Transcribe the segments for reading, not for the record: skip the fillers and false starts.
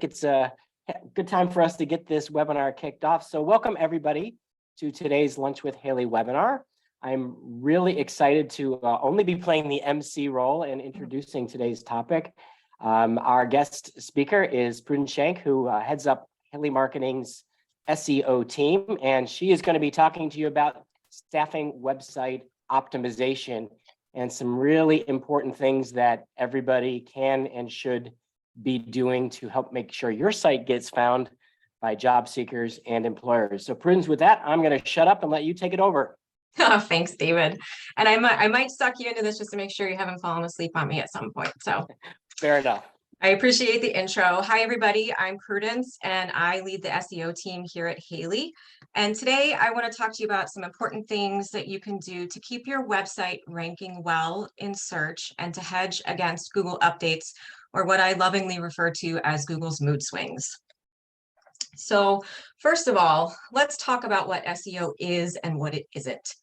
think it's a good time for us to get this webinar kicked off. So welcome everybody to today's Lunch with Haley webinar. I'm really excited to only be playing the MC role and introducing today's topic. Our guest speaker is Prudence Shank, who heads up Haley Marketing's SEO team, and she is going to be talking to you about staffing website optimization and some really important things that everybody can and should be doing to help make sure your site gets found by job seekers and employers. So Prudence, with that, I'm going to shut up and let you take it over. Oh, thanks, David. And I might suck you into this just to make sure you haven't fallen asleep on me at some point. So fair enough. I appreciate the intro. Hi, everybody. I'm Prudence, and I lead the SEO team here at Haley. And today I want to talk to you about some important things that you can do to keep your website ranking well in search and to hedge against Google updates, or what I lovingly refer to as Google's mood swings. So first of all, let's talk about what SEO is and what it isn't.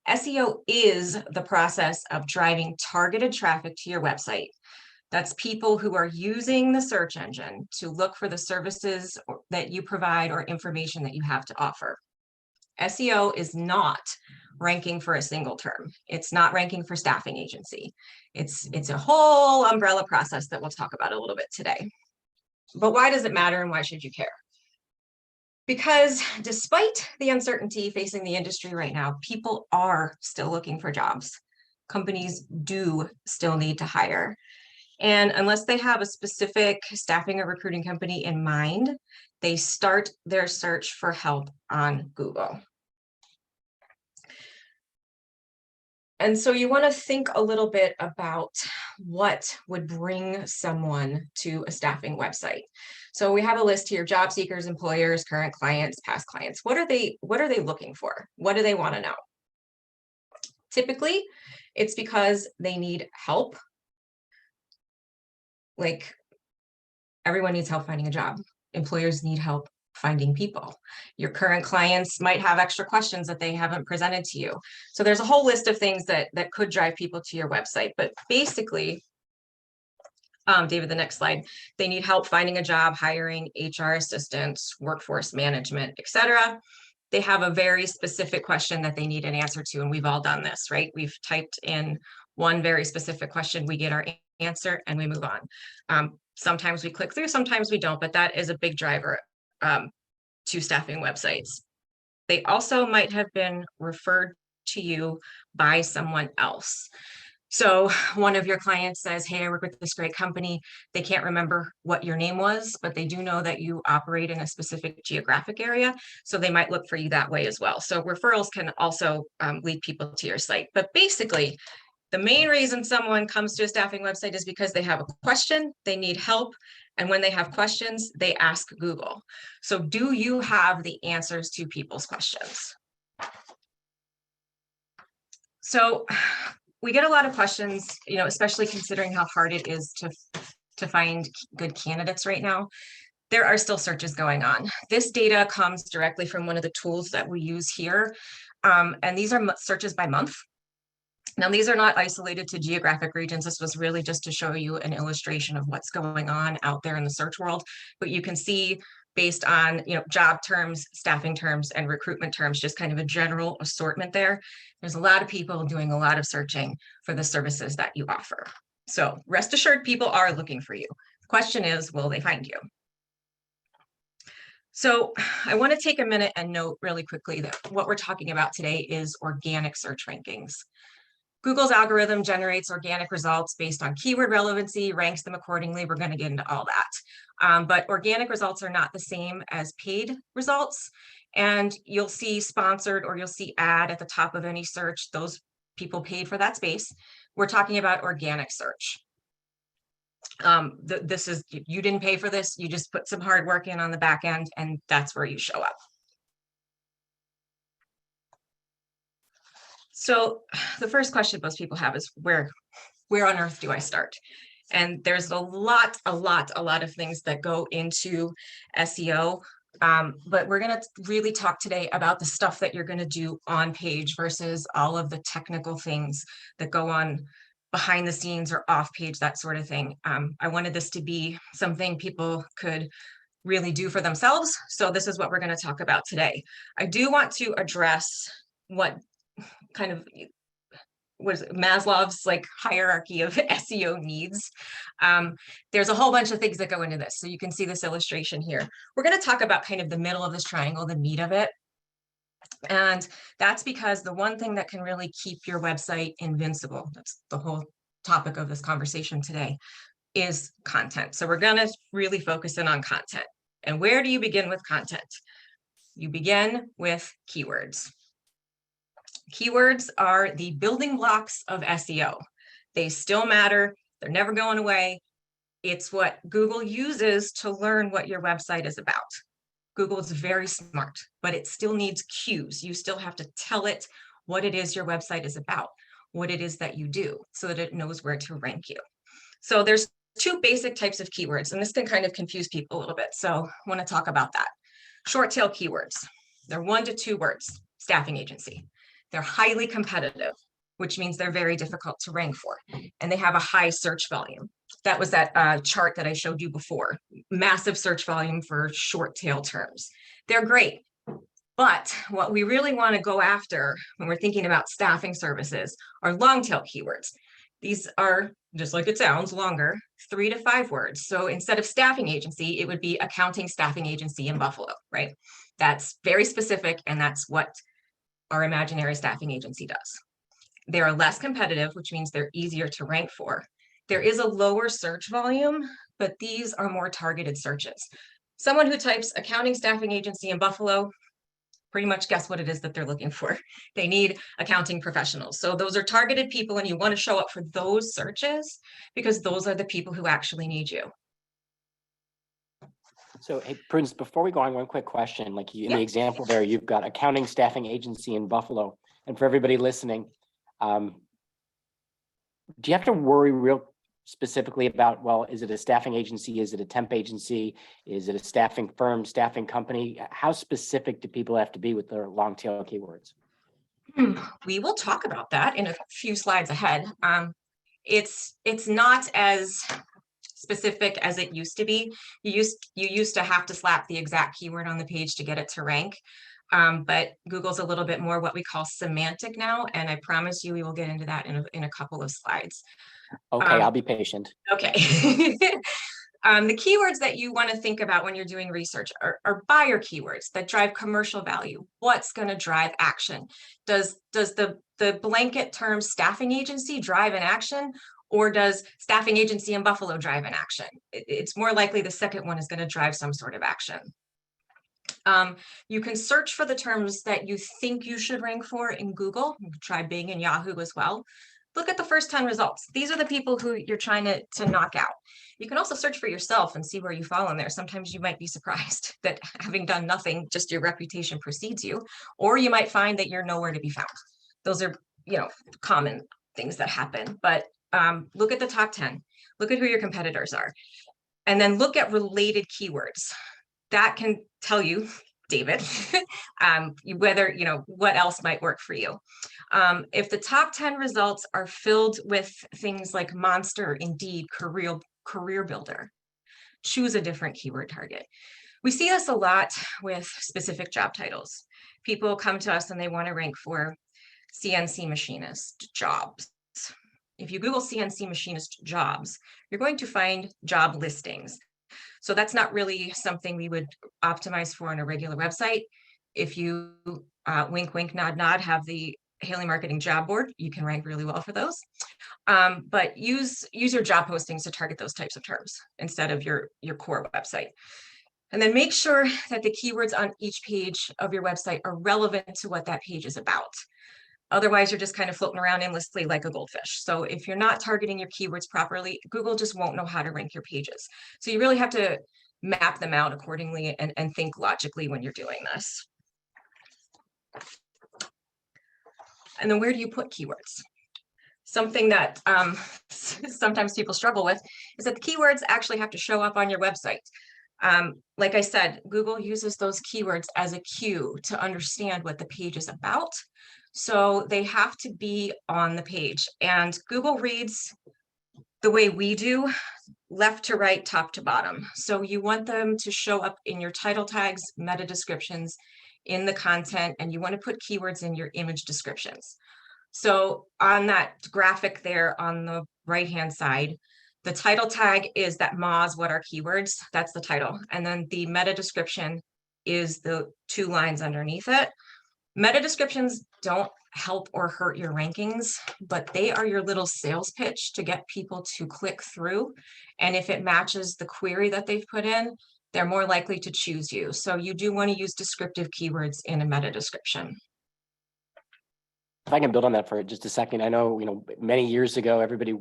SEO is the process of driving targeted traffic to your website. That's people who are using the search engine to look for the services that you provide or information that you have to offer. SEO is not ranking for a single term. It's not ranking for staffing agency. It's a whole umbrella process that we'll talk about a little bit today. But why does it matter and why should you care? Because despite the uncertainty facing the industry right now, people are still looking for jobs. Companies do still need to hire. And unless they have a specific staffing or recruiting company in mind, they start their search for help on Google. And so you want to think a little bit about what would bring someone to a staffing website. So we have a list here: job seekers, employers, current clients, past clients. What are they looking for? What do they want to know? Typically, it's because they need help. Like, everyone needs help finding a job. Employers need help finding people. Your current clients might have extra questions that they haven't presented to you. So there's a whole list of things that could drive people to your website. But basically, David, the next slide, they need help finding a job, hiring, HR assistants, workforce management, etc. They have a very specific question that they need an answer to, and we've all done this, right? We've typed in one very specific question, we get our answer, and we move on. Sometimes we click through, sometimes we don't, but that is a big driver to staffing websites. They also might have been referred to you by someone else. So one of your clients says, hey, I work with this great company. They can't remember what your name was, but they do know that you operate in a specific geographic area. So they might look for you that way as well. So referrals can also lead people to your site. But basically, the main reason someone comes to a staffing website is because they have a question, they need help, and when they have questions, they ask Google. So do you have the answers to people's questions? So we get a lot of questions, especially considering how hard it is to find good candidates right now. There are still searches going on. This data comes directly from one of the tools that we use here, and these are searches by month. Now, these are not isolated to geographic regions. This was really just to show you an illustration of what's going on out there in the search world. But you can see, based on job terms, staffing terms, and recruitment terms, just kind of a general assortment there. There's a lot of people doing a lot of searching for the services that you offer. So rest assured, people are looking for you. The question is, will they find you? So I want to take a minute and note really quickly that what we're talking about today is organic search rankings. Google's algorithm generates organic results based on keyword relevancy, ranks them accordingly. We're going to get into all that. But organic results are not the same as paid results. And you'll see sponsored or you'll see ad at the top of any search. Those people paid for that space. We're talking about organic search. This is, you didn't pay for this. You just put some hard work in on the back end, and that's where you show up. So the first question most people have is, where on earth do I start? And there's a lot of things that go into SEO. But we're going to really talk today about the stuff that you're going to do on page versus all of the technical things that go on behind the scenes or off page, that sort of thing. I wanted this to be something people could really do for themselves. So this is what we're going to talk about today. I do want to address what kind of was Maslow's like hierarchy of SEO needs. There's a whole bunch of things that go into this. So you can see this illustration here. We're going to talk about kind of the middle of this triangle, the meat of it. And that's because the one thing that can really keep your website invincible, that's the whole topic of this conversation today, is content. So we're going to really focus in on content. And where do you begin with content? You begin with keywords. Keywords are the building blocks of SEO. They still matter. They're never going away. It's what Google uses to learn what your website is about. Google is very smart, but it still needs cues. You still have to tell it what it is your website is about, what it is that you do, so that it knows where to rank you. So there's two basic types of keywords, and this can kind of confuse people a little bit. So I want to talk about that. Short tail keywords. They're 1 to 2 words. Staffing agency. They're highly competitive, which means they're very difficult to rank for, and they have a high search volume. That was that chart that I showed you before. Massive search volume for short tail terms. They're great, but what we really want to go after when we're thinking about staffing services are long tail keywords. These are, just like it sounds, longer, 3 to 5 words. So instead of staffing agency, it would be accounting staffing agency in Buffalo, right? That's very specific, and that's what our imaginary staffing agency does. They are less competitive, which means they're easier to rank for. There is a lower search volume, but these are more targeted searches. Someone who types accounting staffing agency in Buffalo, pretty much guess what it is that they're looking for. They need accounting professionals. So those are targeted people, and you want to show up for those searches because those are the people who actually need you. So, hey, Prudence, before we go on, one quick question. Like in the example there, you've got accounting staffing agency in Buffalo. And for everybody listening, do you have to worry real specifically about, well, is it a staffing agency? Is it a temp agency? Is it a staffing firm, staffing company? How specific do people have to be with their long tail keywords? We will talk about that in a few slides ahead. It's not as specific as it used to be. You used to have to slap the exact keyword on the page to get it to rank. But Google's a little bit more what we call semantic now, and I promise you we will get into that in a couple of slides. Okay, I'll be patient. Okay. The keywords that you want to think about when you're doing research are buyer keywords that drive commercial value. What's going to drive action? Does the blanket term staffing agency drive an action, or does staffing agency in Buffalo drive an action? It's more likely the second one is going to drive some sort of action. You can search for the terms that you think you should rank for in Google. You can try Bing and Yahoo as well. Look at the first 10 results. These are the people who you're trying to knock out. You can also search for yourself and see where you fall in there. Sometimes you might be surprised that having done nothing, just your reputation precedes you, or you might find that you're nowhere to be found. Those are, common things that happen. But look at the top 10. Look at who your competitors are. And then look at related keywords. That can tell you, David, whether, what else might work for you. If the top 10 results are filled with things like Monster, Indeed, Career Builder, choose a different keyword target. We see this a lot with specific job titles. People come to us and they want to rank for CNC machinist jobs. If you Google CNC machinist jobs, you're going to find job listings. So that's not really something we would optimize for on a regular website. If you wink, wink, nod, nod, have the Haley Marketing job board, you can rank really well for those. But use your job postings to target those types of terms instead of your core website. And then make sure that the keywords on each page of your website are relevant to what that page is about. Otherwise, you're just kind of floating around endlessly like a goldfish. So if you're not targeting your keywords properly, Google just won't know how to rank your pages. So you really have to map them out accordingly and think logically when you're doing this. And then where do you put keywords? Something that sometimes people struggle with is that the keywords actually have to show up on your website. Like I said, Google uses those keywords as a cue to understand what the page is about. So they have to be on the page, and Google reads the way we do, left to right, top to bottom. So you want them to show up in your title tags, meta descriptions, in the content, and you want to put keywords in your image descriptions. So on that graphic there on the right-hand side, the title tag is that Moz, what are keywords? That's the title. And then the meta description is the 2 lines underneath it. Meta descriptions don't help or hurt your rankings, but they are your little sales pitch to get people to click through. And if it matches the query that they've put in, they're more likely to choose you. So you do want to use descriptive keywords in a meta description. If I can build on that for just a second, I know, many years ago, everybody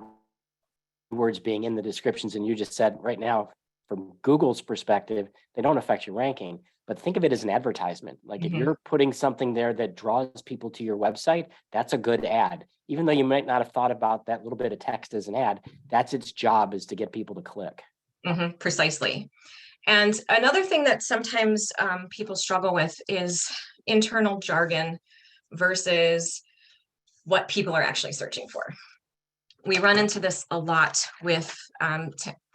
words being in the descriptions, and you just said right now, from Google's perspective, they don't affect your ranking, but think of it as an advertisement. Like if you're putting something there that draws people to your website, that's a good ad. Even though you might not have thought about that little bit of text as an ad, that's its job, is to get people to click. Precisely. And another thing that sometimes people struggle with is internal jargon versus what people are actually searching for. We run into this a lot with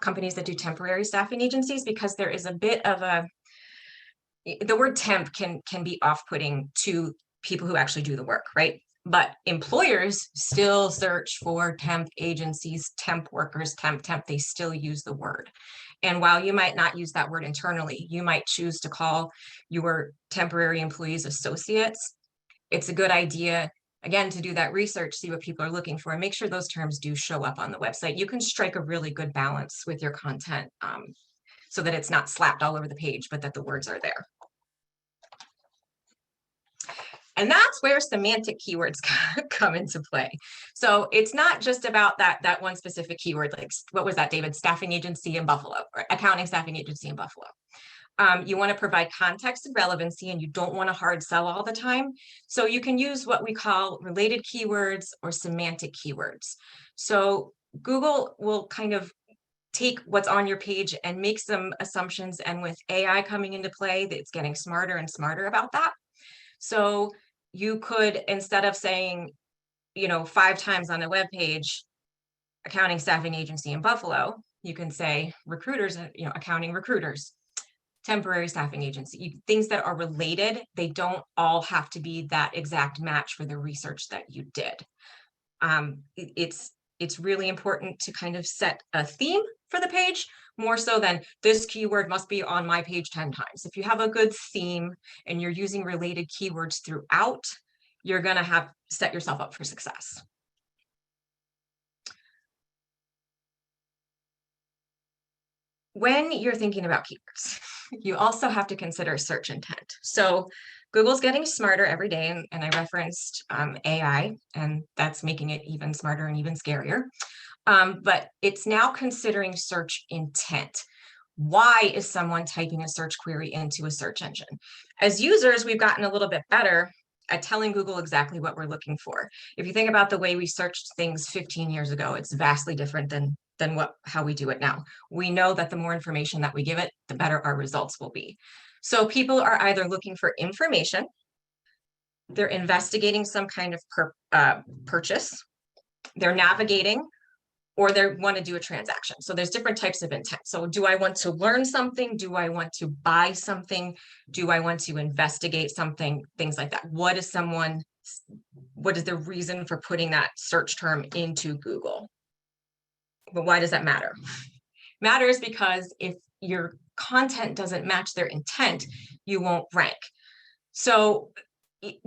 companies that do temporary staffing agencies, because there is a bit of the word temp can be off-putting to people who actually do the work, right? But employers still search for temp agencies, temp workers, temp, they still use the word. And while you might not use that word internally, you might choose to call your temporary employees associates. It's a good idea, again, to do that research, see what people are looking for, and make sure those terms do show up on the website. You can strike a really good balance with your content so that it's not slapped all over the page, but that the words are there. And that's where semantic keywords come into play. So it's not just about that one specific keyword, like what was that, David? Staffing agency in Buffalo, or accounting staffing agency in Buffalo. You want to provide context and relevancy, and you don't want to hard sell all the time. So you can use what we call related keywords or semantic keywords. So Google will kind of take what's on your page and make some assumptions, and with AI coming into play, it's getting smarter and smarter about that. So you could, instead of saying, 5 times on a web page, accounting staffing agency in Buffalo, you can say recruiters, accounting recruiters, temporary staffing agency, things that are related. They don't all have to be that exact match for the research that you did. It's really important to kind of set a theme for the page, more so than this keyword must be on my page 10 times. If you have a good theme and you're using related keywords throughout, you're going to set yourself up for success. When you're thinking about keywords, you also have to consider search intent. So Google's getting smarter every day, and I referenced AI, and that's making it even smarter and even scarier. But it's now considering search intent. Why is someone typing a search query into a search engine? As users, we've gotten a little bit better at telling Google exactly what we're looking for. If you think about the way we searched things 15 years ago, it's vastly different than how we do it now. We know that the more information that we give it, the better our results will be. So people are either looking for information, they're investigating some kind of purchase, they're navigating, or they want to do a transaction. So there's different types of intent. So do I want to learn something? Do I want to buy something? Do I want to investigate something? Things like that. What is the reason for putting that search term into Google? But why does that matter? Matters because if your content doesn't match their intent, you won't rank. So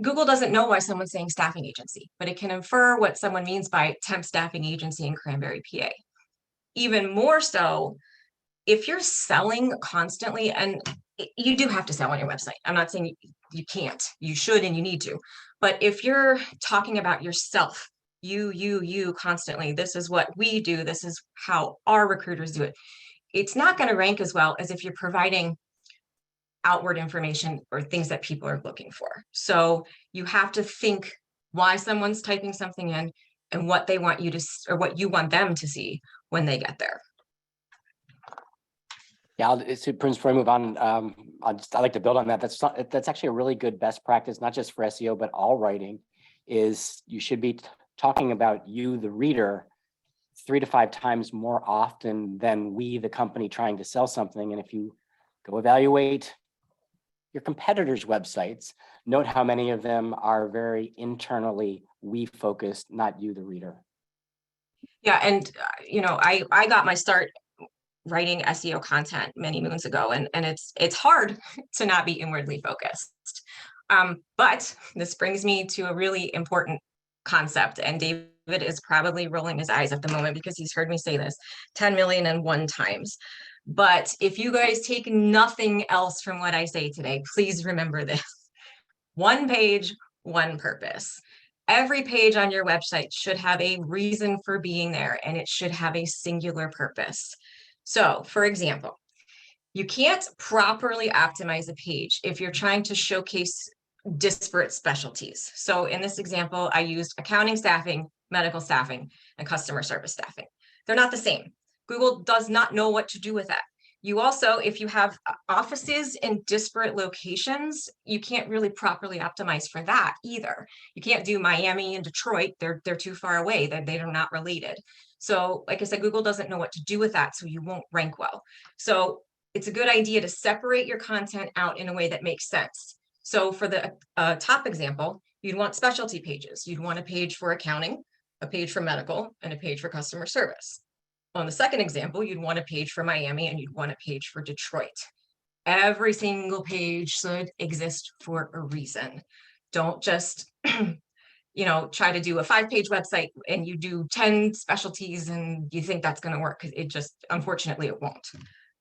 Google doesn't know why someone's saying staffing agency, but it can infer what someone means by temp staffing agency in Cranberry, PA. Even more so, if you're selling constantly, and you do have to sell on your website. I'm not saying you can't, you should, and you need to. But if you're talking about yourself, you constantly, this is what we do, this is how our recruiters do it, it's not going to rank as well as if you're providing outward information or things that people are looking for. So you have to think why someone's typing something in and what they want you to, or what you want them to see when they get there. Yeah, Prince, before I move on, I'd like to build on that. That's actually a really good best practice, not just for SEO, but all writing, is you should be talking about you, the reader, 3 to 5 times more often than we, the company, trying to sell something. And if you go evaluate your competitors' websites, note how many of them are very internally we focused, not you, the reader. Yeah, and I got my start writing SEO content many moons ago, and it's hard to not be inwardly focused. But this brings me to a really important concept, and David is probably rolling his eyes at the moment because he's heard me say this 10 million and one times. But if you guys take nothing else from what I say today, please remember this. One page, one purpose. Every page on your website should have a reason for being there, and it should have a singular purpose. So, for example, you can't properly optimize a page if you're trying to showcase disparate specialties. So in this example, I used accounting staffing, medical staffing, and customer service staffing. They're not the same. Google does not know what to do with that. You also, if you have offices in disparate locations, you can't really properly optimize for that either. You can't do Miami and Detroit. They're too far away. They are not related. So like I said, Google doesn't know what to do with that, so you won't rank well. So it's a good idea to separate your content out in a way that makes sense. So for the top example, you'd want specialty pages. You'd want a page for accounting, a page for medical, and a page for customer service. On the second example, you'd want a page for Miami and you'd want a page for Detroit. Every single page should exist for a reason. Don't just try to do a 5-page website and you do 10 specialties and you think that's going to work, because it just, unfortunately, it won't.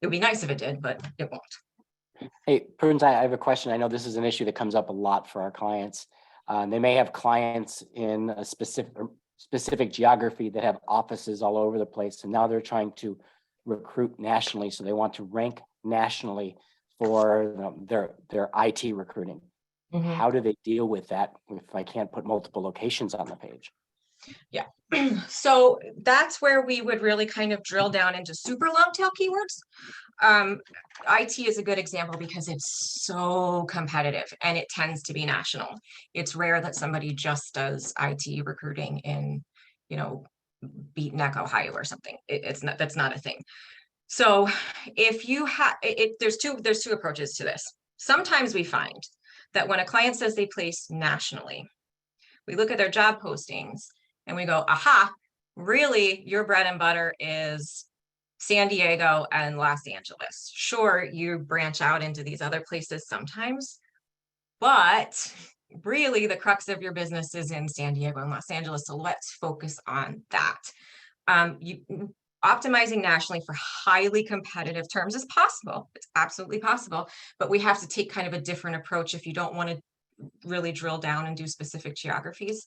It would be nice if it did, but it won't. Hey, Prunes, I have a question. I know this is an issue that comes up a lot for our clients. They may have clients in a specific geography that have offices all over the place, and now they're trying to recruit nationally, so they want to rank nationally for their IT recruiting. Mm-hmm. How do they deal with that if I can't put multiple locations on the page? Yeah, so that's where we would really kind of drill down into super long tail keywords. IT is a good example because it's so competitive and it tends to be national. It's rare that somebody just does IT recruiting in, Beat Neck, Ohio or something. That's not a thing. So if you have, there's two approaches to this. Sometimes we find that when a client says they place nationally, we look at their job postings and we go, aha, really, your bread and butter is San Diego and Los Angeles. Sure, you branch out into these other places sometimes, but really the crux of your business is in San Diego and Los Angeles. So let's focus on that. Optimizing nationally for highly competitive terms is possible. It's absolutely possible, but we have to take kind of a different approach if you don't want to really drill down and do specific geographies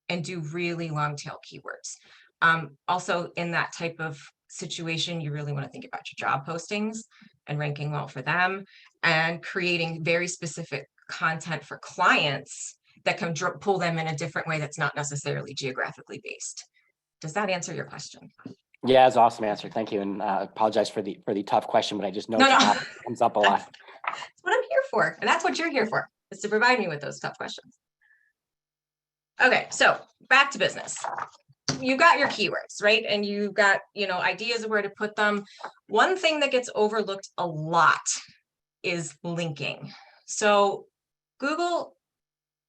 and do really long tail keywords. Also, in that type of situation, you really want to think about your job postings and ranking well for them and creating very specific content for clients that can pull them in a different way that's not necessarily geographically based. Does that answer your question? Yeah, it's an awesome answer. Thank you. And I apologize for the tough question, but I just know it comes up a lot. That's what I'm here for. And that's what you're here for, is to provide me with those tough questions. Okay, so back to business. You've got your keywords, right? And you've got, ideas of where to put them. One thing that gets overlooked a lot is linking. So Google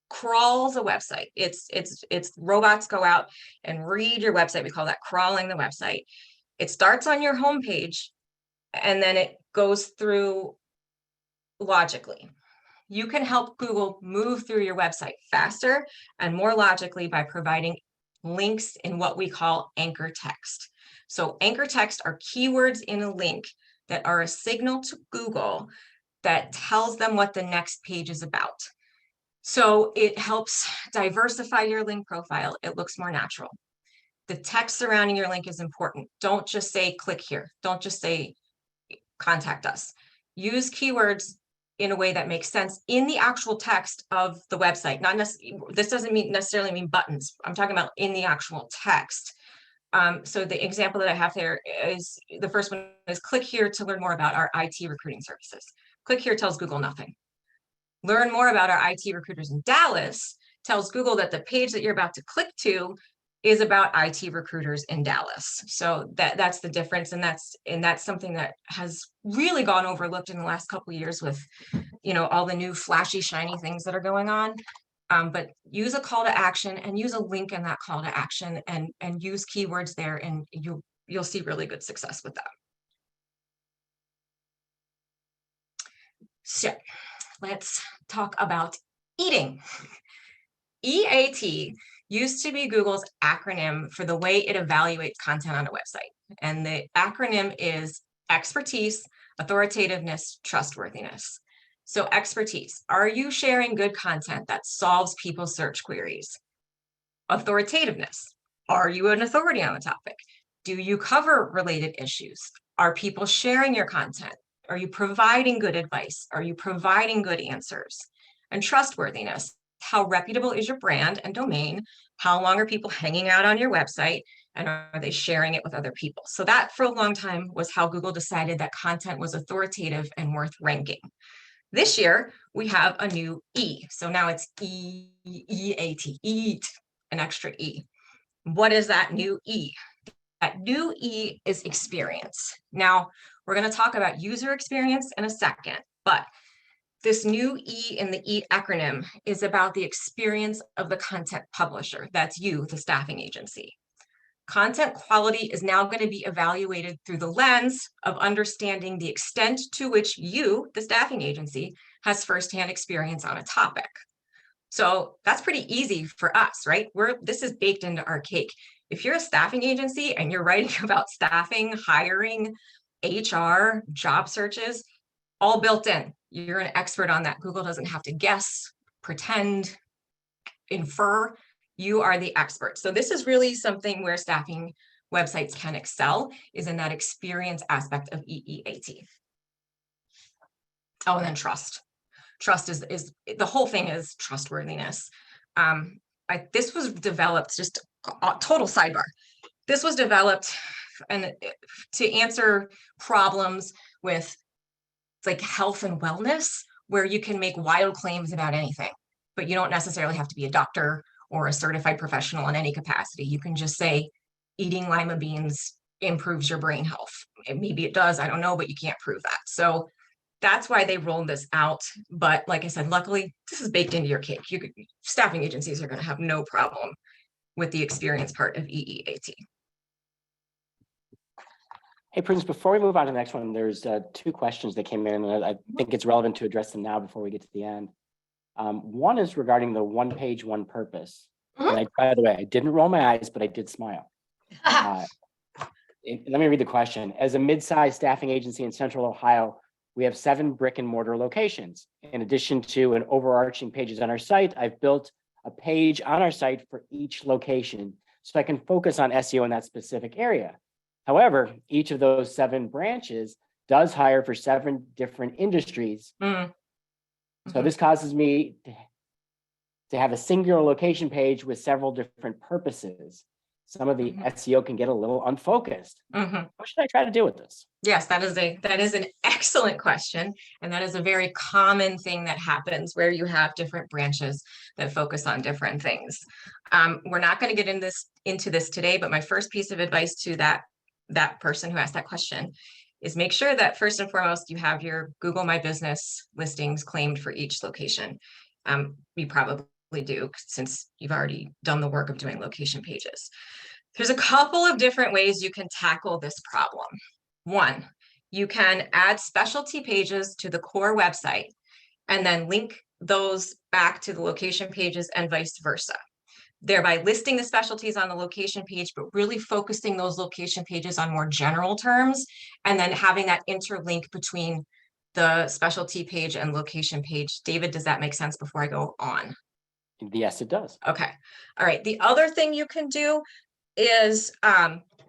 crawls a website. It's robots go out and read your website. We call that crawling the website. It starts on your homepage and then it goes through logically. You can help Google move through your website faster and more logically by providing links in what we call anchor text. So anchor text are keywords in a link that are a signal to Google that tells them what the next page is about. So it helps diversify your link profile. It looks more natural. The text surrounding your link is important. Don't just say click here. Don't just say contact us. Use keywords in a way that makes sense in the actual text of the website. This doesn't necessarily mean buttons. I'm talking about in the actual text. So the example that I have there is, the first one is click here to learn more about our IT recruiting services. Click here tells Google nothing. Learn more about our IT recruiters in Dallas tells Google that the page that you're about to click to is about IT recruiters in Dallas. So that's the difference, and that's something that has really gone overlooked in the last couple of years with, you know, all the new flashy, shiny things that are going on. But use a call to action and use a link in that call to action, and use keywords there, and you'll see really good success with that. So let's talk about eating. EAT used to be Google's acronym for the way it evaluates content on a website. And the acronym is expertise, authoritativeness, trustworthiness. So expertise, are you sharing good content that solves people's search queries? Authoritativeness, are you an authority on the topic? Do you cover related issues? Are people sharing your content? Are you providing good advice? Are you providing good answers? And trustworthiness, how reputable is your brand and domain? How long are people hanging out on your website? And are they sharing it with other people? So that for a long time was how Google decided that content was authoritative and worth ranking. This year, we have a new E. So now it's EAT, eat, an extra E. What is that new E? That new E is experience. Now, we're going to talk about user experience in a second, but this new E in the EAT acronym is about the experience of the content publisher. That's you, the staffing agency. Content quality is now going to be evaluated through the lens of understanding the extent to which you, the staffing agency, has firsthand experience on a topic. So that's pretty easy for us, right? This is baked into our cake. If you're a staffing agency and you're writing about staffing, hiring, HR, job searches, all built in. You're an expert on that. Google doesn't have to guess, pretend, infer. You are the expert. So this is really something where staffing websites can excel, is in that experience aspect of EEAT. Oh, and then trust. Trust is the whole thing is trustworthiness. This was developed, just a total sidebar. This was developed and to answer problems with like health and wellness, where you can make wild claims about anything, but you don't necessarily have to be a doctor or a certified professional in any capacity. You can just say eating lima beans improves your brain health. And maybe it does, I don't know, but you can't prove that. So that's why they rolled this out. But like I said, luckily, this is baked into your cake. Staffing agencies are going to have no problem with the experience part of EEAT. Hey, Prudence, before we move on to the next one, there's 2 questions that came in, and I think it's relevant to address them now before we get to the end. One is regarding the one page, one purpose. And by the way, I didn't roll my eyes, but I did smile. Let me read the question. As a mid-sized staffing agency in Central Ohio, we have 7 brick and mortar locations. In addition to an overarching pages on our site, I've built a page on our site for each location so I can focus on SEO in that specific area. However, each of those 7 branches does hire for 7 different industries. So this causes me to have a singular location page with several different purposes. Some of the SEO can get a little unfocused. What should I try to do with this? Yes, that is an excellent question. And that is a very common thing that happens where you have different branches that focus on different things. We're not going to get into this today, but my first piece of advice to that person who asked that question is make sure that first and foremost, you have your Google My Business listings claimed for each location. You probably do, since you've already done the work of doing location pages. There's a couple of different ways you can tackle this problem. One, you can add specialty pages to the core website and then link those back to the location pages and vice versa, thereby listing the specialties on the location page, but really focusing those location pages on more general terms, and then having that interlink between the specialty page and location page. David, does that make sense before I go on? Yes, it does. Okay. All right. The other thing you can do is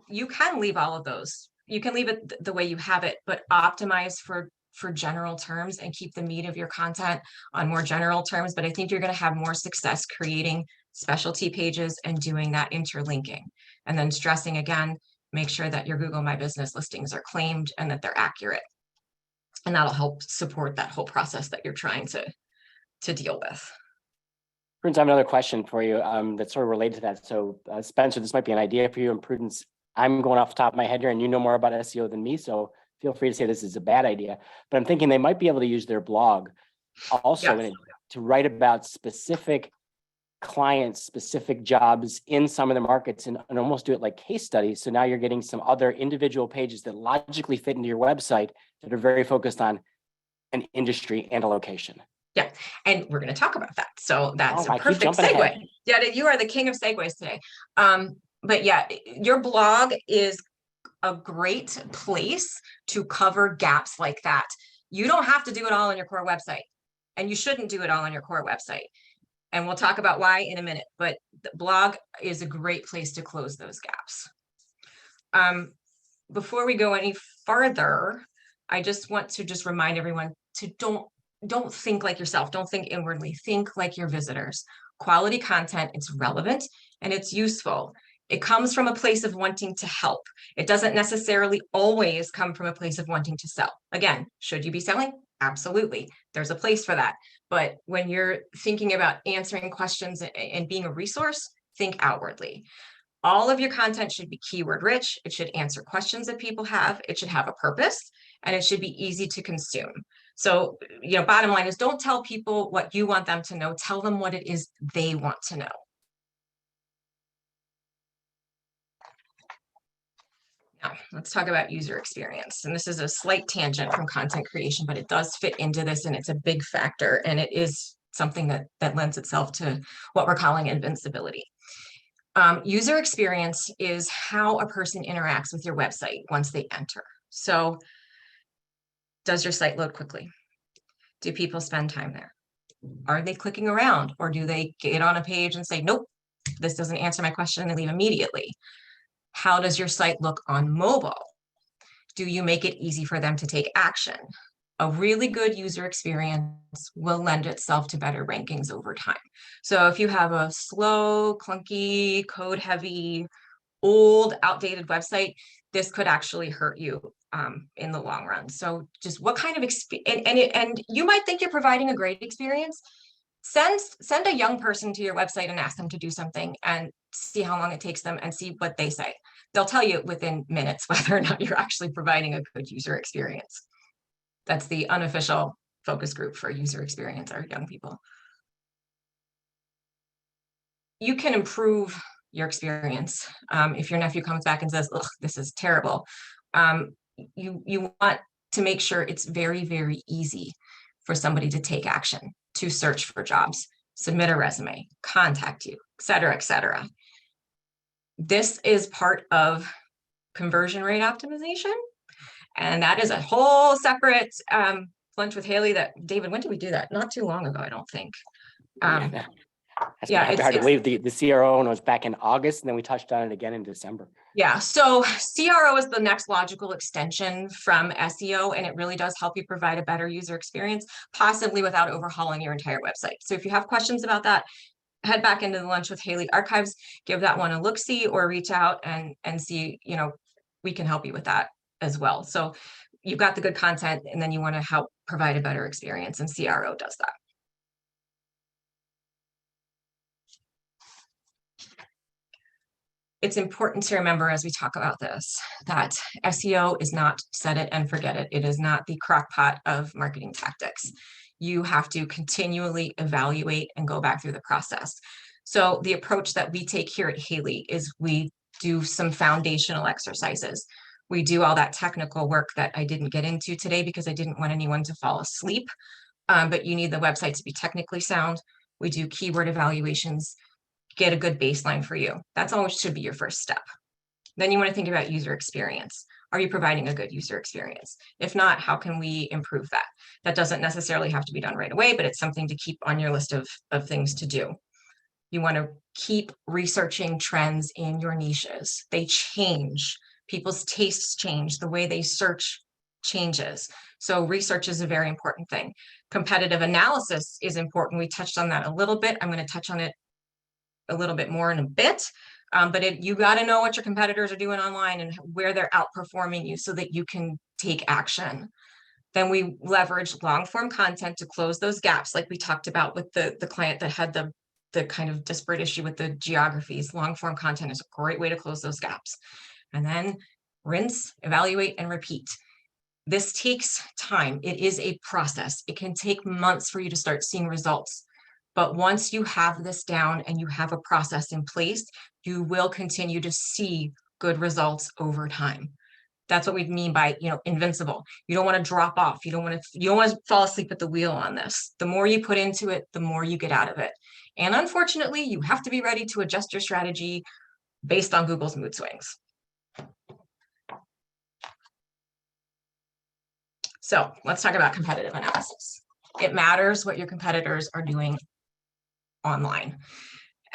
you can leave all of those. You can leave it the way you have it, but optimize for general terms and keep the meat of your content on more general terms. But I think you're going to have more success creating specialty pages and doing that interlinking. And then stressing again, make sure that your Google My Business listings are claimed and that they're accurate. And that'll help support that whole process that you're trying to deal with. Prudence, I have another question for you that's sort of related to that. So Spencer, this might be an idea for you, and Prudence, I'm going off the top of my head here, and you know more about SEO than me, so feel free to say this is a bad idea. But I'm thinking they might be able to use their blog also to write about specific clients, specific jobs in some of the markets, and almost do it like case studies. So now you're getting some other individual pages that logically fit into your website that are very focused on an industry and a location. Yeah, and we're going to talk about that. So that's a I keep perfect jumping segue. ahead. Yeah, you are the king of segues today. But yeah, your blog is a great place to cover gaps like that. You don't have to do it all on your core website, and you shouldn't do it all on your core website. And we'll talk about why in a minute, but the blog is a great place to close those gaps. Before we go any farther, I just want to remind everyone to don't think like yourself. Don't think inwardly. Think like your visitors. Quality content, it's relevant and it's useful. It comes from a place of wanting to help. It doesn't necessarily always come from a place of wanting to sell. Again, should you be selling? Absolutely. There's a place for that. But when you're thinking about answering questions and being a resource, think outwardly. All of your content should be keyword rich. It should answer questions that people have. It should have a purpose, and it should be easy to consume. So, bottom line is, don't tell people what you want them to know. Tell them what it is they want to know. Now, let's talk about user experience. And this is a slight tangent from content creation, but it does fit into this, and it's a big factor, and it is something that lends itself to what we're calling invincibility. User experience is how a person interacts with your website once they enter. So, does your site load quickly? Do people spend time there? Are they clicking around, or do they get on a page and say, nope, this doesn't answer my question, and leave immediately? How does your site look on mobile? Do you make it easy for them to take action? A really good user experience will lend itself to better rankings over time. So if you have a slow, clunky, code-heavy, old, outdated website, this could actually hurt you in the long run. So just what kind of experience, and you might think you're providing a great experience. Send a young person to your website and ask them to do something and see how long it takes them and see what they say. They'll tell you within minutes whether or not you're actually providing a good user experience. That's the unofficial focus group for user experience, our young people. You can improve your experience. If your nephew comes back and says, "Ugh, this is terrible," you want to make sure it's very, very easy for somebody to take action, to search for jobs, submit a resume, contact you, et cetera, et cetera. This is part of conversion rate optimization. And that is a whole separate lunch with Haley that, David, when did we do that? Not too long ago, I don't think. It's hard to believe the CRO was back in August, and then we touched on it again in December. Yeah, so CRO is the next logical extension from SEO, and it really does help you provide a better user experience, possibly without overhauling your entire website. So if you have questions about that, head back into the Lunch with Haley archives, give that one a look-see, or reach out and see, we can help you with that as well. So you've got the good content, and then you want to help provide a better experience, and CRO does that. It's important to remember as we talk about this that SEO is not set it and forget it. It is not the crock pot of marketing tactics. You have to continually evaluate and go back through the process. So the approach that we take here at Haley is we do some foundational exercises. We do all that technical work that I didn't get into today because I didn't want anyone to fall asleep, but you need the website to be technically sound. We do keyword evaluations, get a good baseline for you. That's always should be your first step. Then you want to think about user experience. Are you providing a good user experience? If not, how can we improve that? That doesn't necessarily have to be done right away, but it's something to keep on your list of things to do. You want to keep researching trends in your niches. They change. People's tastes change. The way they search changes. So research is a very important thing. Competitive analysis is important. We touched on that a little bit. I'm going to touch on it a little bit more in a bit, but you got to know what your competitors are doing online and where they're outperforming you so that you can take action. Then we leverage long form content to close those gaps, like we talked about with the client that had the the kind of disparate issue with the geographies. Long form content is a great way to close those gaps. And then rinse, evaluate, and repeat. This takes time. It is a process. It can take months for you to start seeing results. But once you have this down and you have a process in place, you will continue to see good results over time. That's what we mean by, invincible. You don't want to drop off. You don't want to fall asleep at the wheel on this. The more you put into it, the more you get out of it. And unfortunately, you have to be ready to adjust your strategy based on Google's mood swings. So let's talk about competitive analysis. It matters what your competitors are doing online.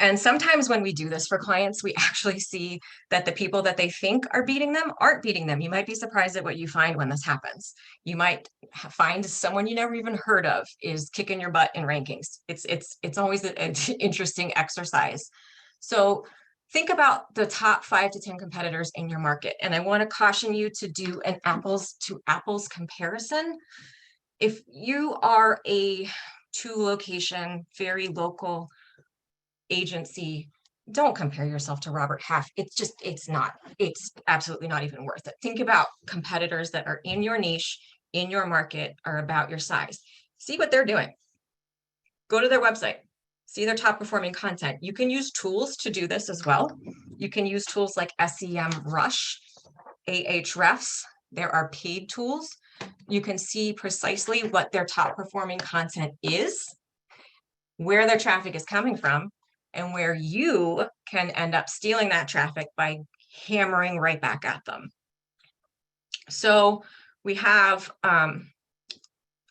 And sometimes when we do this for clients, we actually see that the people that they think are beating them aren't beating them. You might be surprised at what you find when this happens. You might find someone you never even heard of is kicking your butt in rankings. It's always an interesting exercise. So think about the top 5 to 10 competitors in your market. And I want to caution you to do an apples to apples comparison. If you are a 2-location, very local agency, don't compare yourself to Robert Half. It's absolutely not even worth it. Think about competitors that are in your niche, in your market, are about your size. See what they're doing. Go to their website. See their top performing content. You can use tools to do this as well. You can use tools like SEMrush, Ahrefs. There are paid tools. You can see precisely what their top performing content is, where their traffic is coming from, and where you can end up stealing that traffic by hammering right back at them. So we have an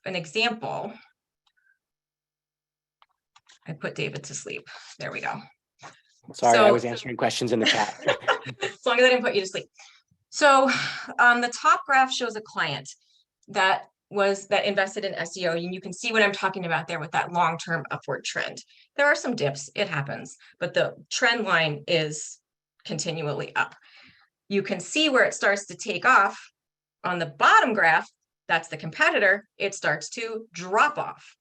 example. I put David to sleep. There we go. Sorry, I was answering questions in the chat. As long as I didn't put you to sleep. So the top graph shows a client that invested in SEO, and you can see what I'm talking about there with that long-term upward trend. There are some dips, it happens, but the trend line is continually up. You can see where it starts to take off on the bottom graph. That's the competitor. It starts to drop off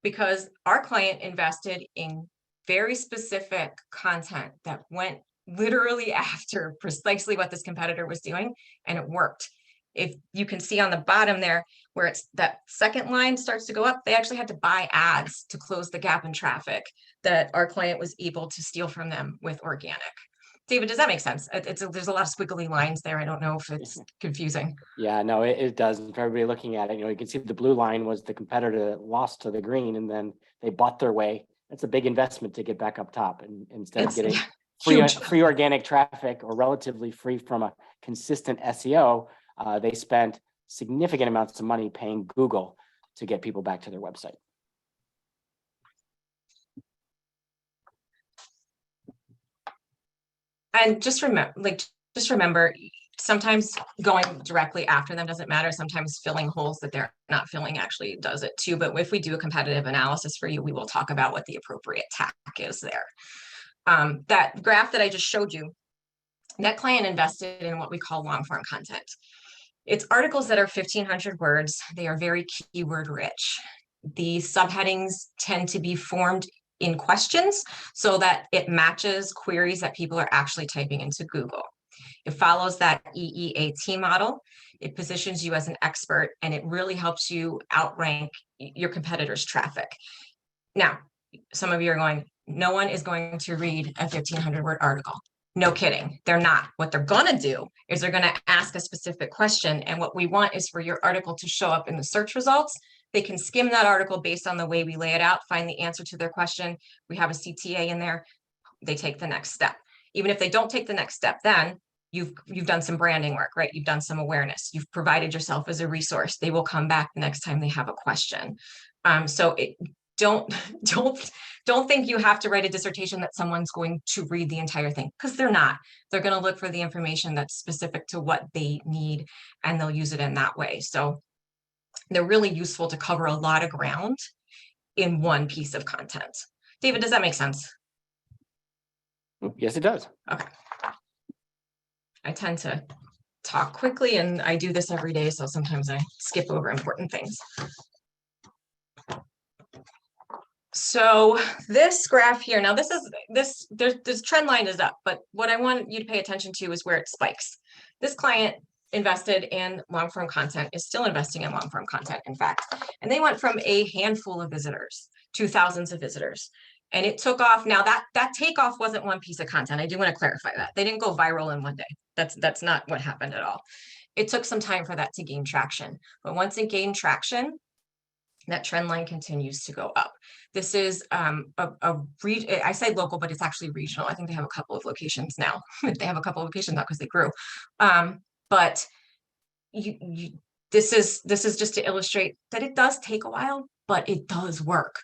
because our client invested in very specific content that went literally after precisely what this competitor was doing, and it worked. If you can see on the bottom there, where it's that second line starts to go up, they actually had to buy ads to close the gap in traffic that our client was able to steal from them with organic. David, does that make sense? There's a lot of squiggly lines there. I don't know if it's confusing. Yeah, no, it does. For everybody looking at it, you can see the blue line was the competitor that lost to the green, and then they bought their way. That's a big investment to get back up top, and instead of getting free organic traffic or relatively free from a consistent SEO, they spent significant amounts of money paying Google to get people back to their website. And just remember, sometimes going directly after them doesn't matter. Sometimes filling holes that they're not filling actually does it too. But if we do a competitive analysis for you, we will talk about what the appropriate tack is there. That graph that I just showed you, that client invested in what we call long form content. It's articles that are 1,500 words. They are very keyword rich. The subheadings tend to be formed in questions so that it matches queries that people are actually typing into Google. It follows that EEAT model. It positions you as an expert, and it really helps you outrank your competitors' traffic. Now, some of you are going, no one is going to read a 1,500-word article. No kidding, they're not. What they're going to do is they're going to ask a specific question, and what we want is for your article to show up in the search results. They can skim that article based on the way we lay it out, find the answer to their question. We have a CTA in there. They take the next step. Even if they don't take the next step, then you've done some branding work, right? You've done some awareness. You've provided yourself as a resource. They will come back the next time they have a question. Don't think you have to write a dissertation that someone's going to read the entire thing, because they're not. They're going to look for the information that's specific to what they need, and they'll use it in that way. So they're really useful to cover a lot of ground in one piece of content. David, does that make sense? Yes, it does. Okay. I tend to talk quickly, and I do this every day, so sometimes I skip over important things. So this graph here, now this trend line is up, but what I want you to pay attention to is where it spikes. This client invested in long-form content, is still investing in long-form content, in fact, and they went from a handful of visitors to thousands of visitors. And it took off. Now that takeoff wasn't one piece of content. I do want to clarify that. They didn't go viral in one day. That's not what happened at all. It took some time for that to gain traction. But once it gained traction, that trend line continues to go up. This is I say local, but it's actually regional. I think they have a couple of locations now. They have a couple of locations now because they grew. But this is just to illustrate that it does take a while, but it does work.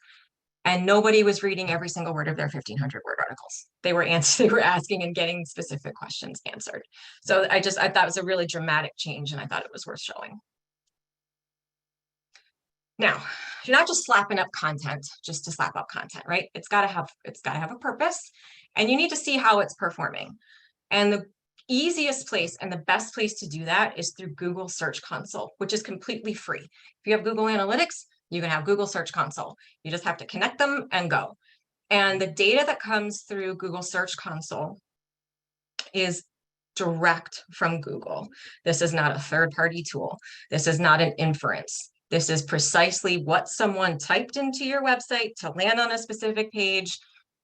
And nobody was reading every single word of their 1,500 word articles. They were asking and getting specific questions answered. So I thought it was a really dramatic change, and I thought it was worth showing. Now, you're not just slapping up content just to slap up content, right? It's got to have a purpose, and you need to see how it's performing. And the easiest place and the best place to do that is through Google Search Console, which is completely free. If you have Google Analytics, you can have Google Search Console. You just have to connect them and go. And the data that comes through Google Search Console is direct from Google. This is not a third-party tool. This is not an inference. This is precisely what someone typed into your website to land on a specific page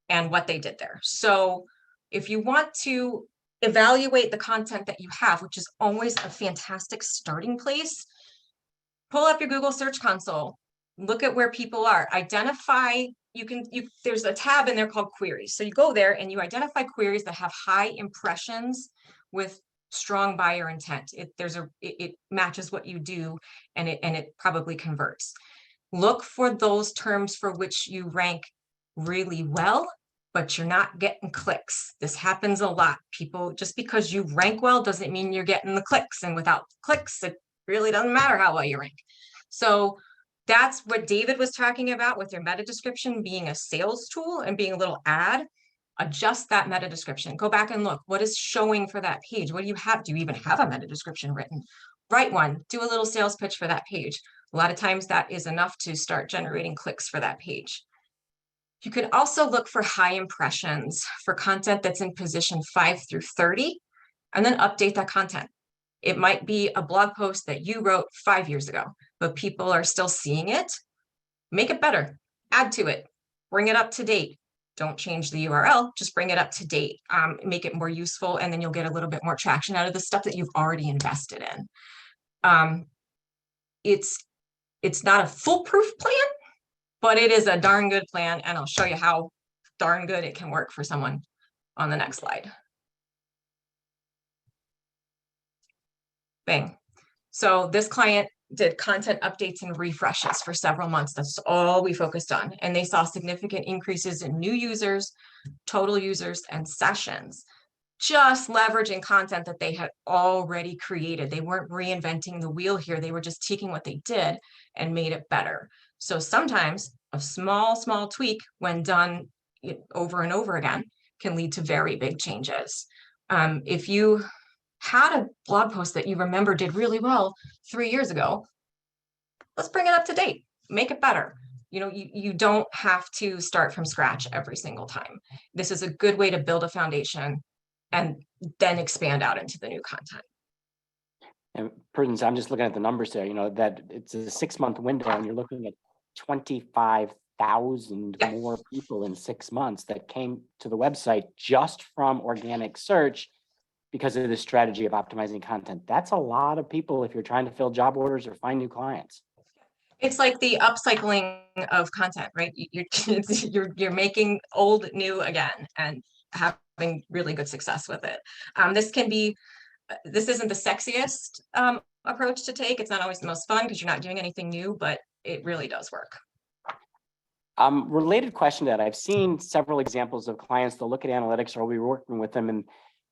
and what they did there. So if you want to evaluate the content that you have, which is always a fantastic starting place, pull up your Google Search Console, look at where people are, identify, there's a tab in there called queries. So you go there and you identify queries that have high impressions with strong buyer intent. It matches what you do, and it probably converts. Look for those terms for which you rank really well, but you're not getting clicks. This happens a lot. People, just because you rank well doesn't mean you're getting the clicks, and without clicks, it really doesn't matter how well you rank. So that's what David was talking about with your meta description being a sales tool and being a little ad. Adjust that meta description. Go back and look. What is showing for that page? What do you have? Do you even have a meta description written? Write one. Do a little sales pitch for that page. A lot of times that is enough to start generating clicks for that page. You can also look for high impressions for content that's in position 5 through 30, and then update that content. It might be a blog post that you wrote 5 years ago, but people are still seeing it. Make it better. Add to it. Bring it up to date. Don't change the URL, just bring it up to date, make it more useful, and then you'll get a little bit more traction out of the stuff that you've already invested in. It's not a foolproof plan, but it is a darn good plan, and I'll show you how darn good it can work for someone on the next slide. Bang. So this client did content updates and refreshes for several months. That's all we focused on. And they saw significant increases in new users, total users, and sessions, just leveraging content that they had already created. They weren't reinventing the wheel here. They were just taking what they did and made it better. So sometimes a small tweak, when done over and over again, can lead to very big changes. If you had a blog post that you remember did really well 3 years ago, let's bring it up to date, make it better. You don't have to start from scratch every single time. This is a good way to build a foundation and then expand out into the new content. And Prudence, I'm just looking at the numbers there, that it's a 6-month window and you're looking at 25,000 more people in 6 months that came to the website just from organic search because of the strategy of optimizing content. That's a lot of people if you're trying to fill job orders or find new clients. It's like the upcycling of content, right? You're making old new again and having really good success with it. This isn't the sexiest approach to take. It's not always the most fun because you're not doing anything new, but it really does work. Related question to that, I've seen several examples of clients that look at analytics or we're working with them, and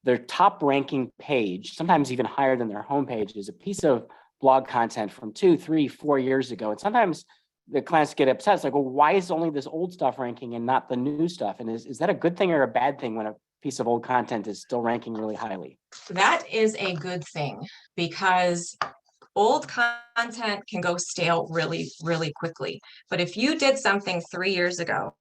their top ranking page, sometimes even higher than their homepage, is a piece of blog content from 2, 3, 4 years ago. And sometimes the clients get upset. It's like, well, why is only this old stuff ranking and not the new stuff? And is that a good thing or a bad thing when a piece of old content is still ranking really highly? That is a good thing, because Old content can go stale really, really quickly. But if you did something 3 years ago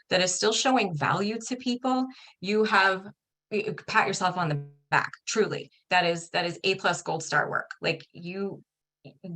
that is still showing value to people, you pat yourself on the back. Truly, that is A+ gold star work. Like, you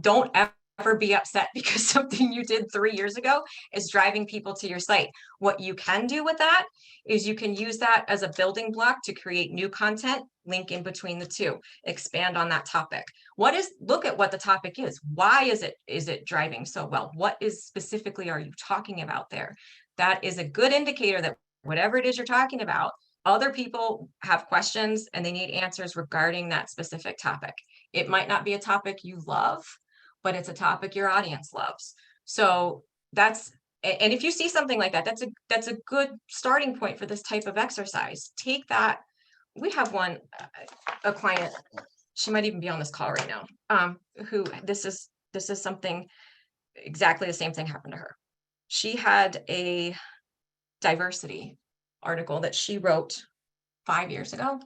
don't ever be upset because something you did 3 years ago is driving people to your site. What you can do with that is you can use that as a building block to create new content, link in between the two, expand on that topic. Look at what the topic is. Why is it driving so well? What is specifically are you talking about there? That is a good indicator that whatever it is you're talking about, other people have questions and they need answers regarding that specific topic. It might not be a topic you love, but it's a topic your audience loves. So and if you see something like that, that's a good starting point for this type of exercise. Take that. We have a client, she might even be on this call right now, who this is something, exactly the same thing happened to her. She had a diversity article that she wrote 5 years ago.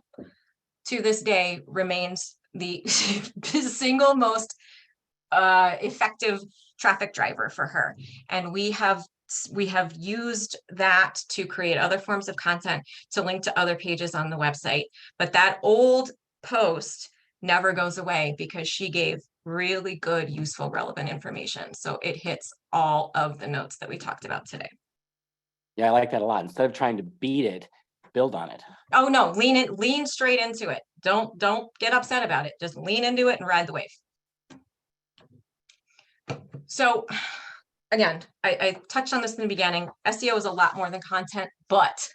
To this day remains the single most effective traffic driver for her. And we have used that to create other forms of content to link to other pages on the website. But that old post never goes away because she gave really good, useful, relevant information. So it hits all of the notes that we talked about today. Yeah, I like that a lot. Instead of trying to beat it, build on it. Oh no, lean straight into it. Don't get upset about it. Just lean into it and ride the wave. So again, I touched on this in the beginning. SEO is a lot more than content, but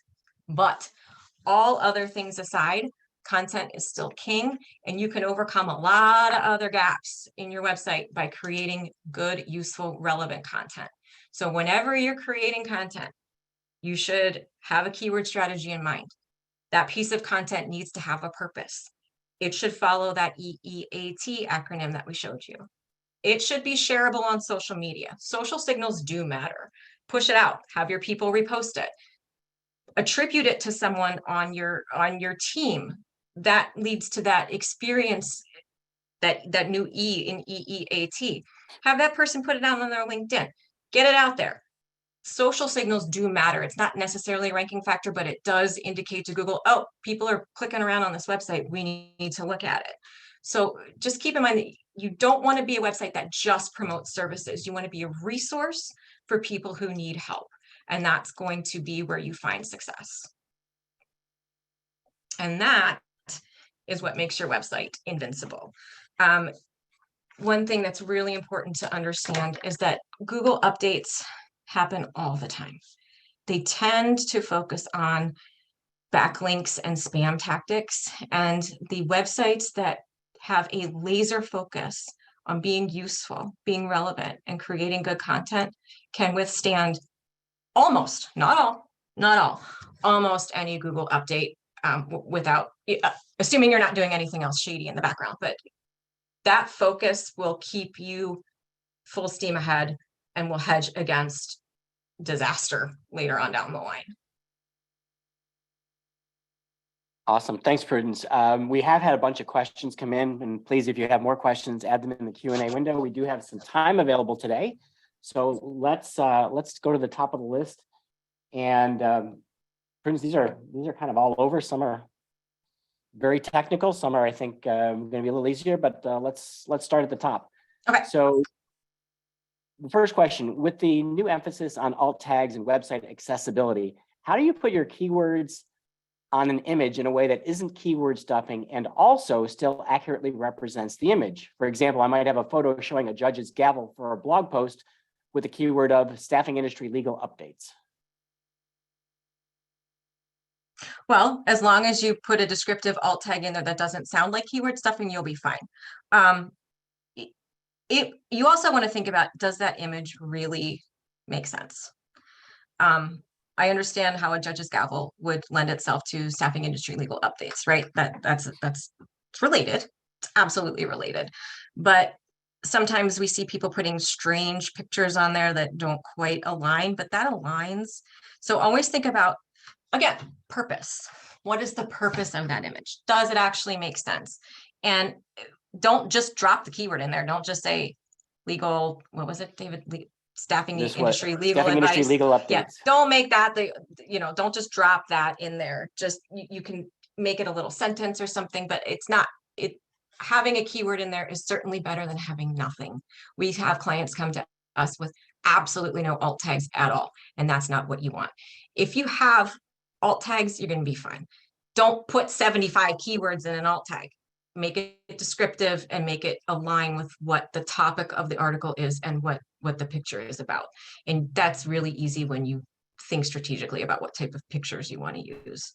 all other things aside, content is still king, and you can overcome a lot of other gaps in your website by creating good, useful, relevant content. So whenever you're creating content, you should have a keyword strategy in mind. That piece of content needs to have a purpose. It should follow that EEAT acronym that we showed you. It should be shareable on social media. Social signals do matter. Push it out, have your people repost it. Attribute it to someone on your team. That leads to that experience, that new E in EEAT. Have that person put it out on their LinkedIn. Get it out there. Social signals do matter. It's not necessarily a ranking factor, but it does indicate to Google, oh, people are clicking around on this website. We need to look at it. So just keep in mind that you don't want to be a website that just promotes services. You want to be a resource for people who need help. And that's going to be where you find success. And that is what makes your website invincible. One thing that's really important to understand is that Google updates happen all the time. They tend to focus on backlinks and spam tactics, and the websites that have a laser focus on being useful, being relevant, and creating good content can withstand almost, not all, almost any Google update without, assuming you're not doing anything else shady in the background. But that focus will keep you full steam ahead and will hedge against disaster later on down the line. Awesome. Thanks, Prudence. We have had a bunch of questions come in, and please, if you have more questions, add them in the Q&A window. We do have some time available today. So let's go to the top of the list. And Prudence, these are kind of all over. Some are very technical. Some are, I think, going to be a little easier, but let's start at the top. Okay. So the first question, with the new emphasis on alt tags and website accessibility, how do you put your keywords on an image in a way that isn't keyword stuffing and also still accurately represents the image? For example, I might have a photo showing a judge's gavel for a blog post with the keyword of staffing industry legal updates. Well, as long as you put a descriptive alt tag in there that doesn't sound like keyword stuffing, you'll be fine. You also want to think about, does that image really make sense? I understand how a judge's gavel would lend itself to staffing industry legal updates, right? That's related. It's absolutely related. But sometimes we see people putting strange pictures on there that don't quite align, but that aligns. So always think about, again, purpose. What is the purpose of that image? Does it actually make sense? And don't just drop the keyword in there. Don't just say legal, what was it, David? Staffing industry, legal staffing industry advice. legal updates. Yeah, don't make that don't just drop that in there. Just you can make it a little sentence or something, but it's not having a keyword in there is certainly better than having nothing. We have clients come to us with absolutely no alt tags at all, and that's not what you want. If you have alt tags, you're going to be fine. Don't put 75 keywords in an alt tag. Make it descriptive and make it align with what the topic of the article is and what the picture is about. And that's really easy when you think strategically about what type of pictures you want to use.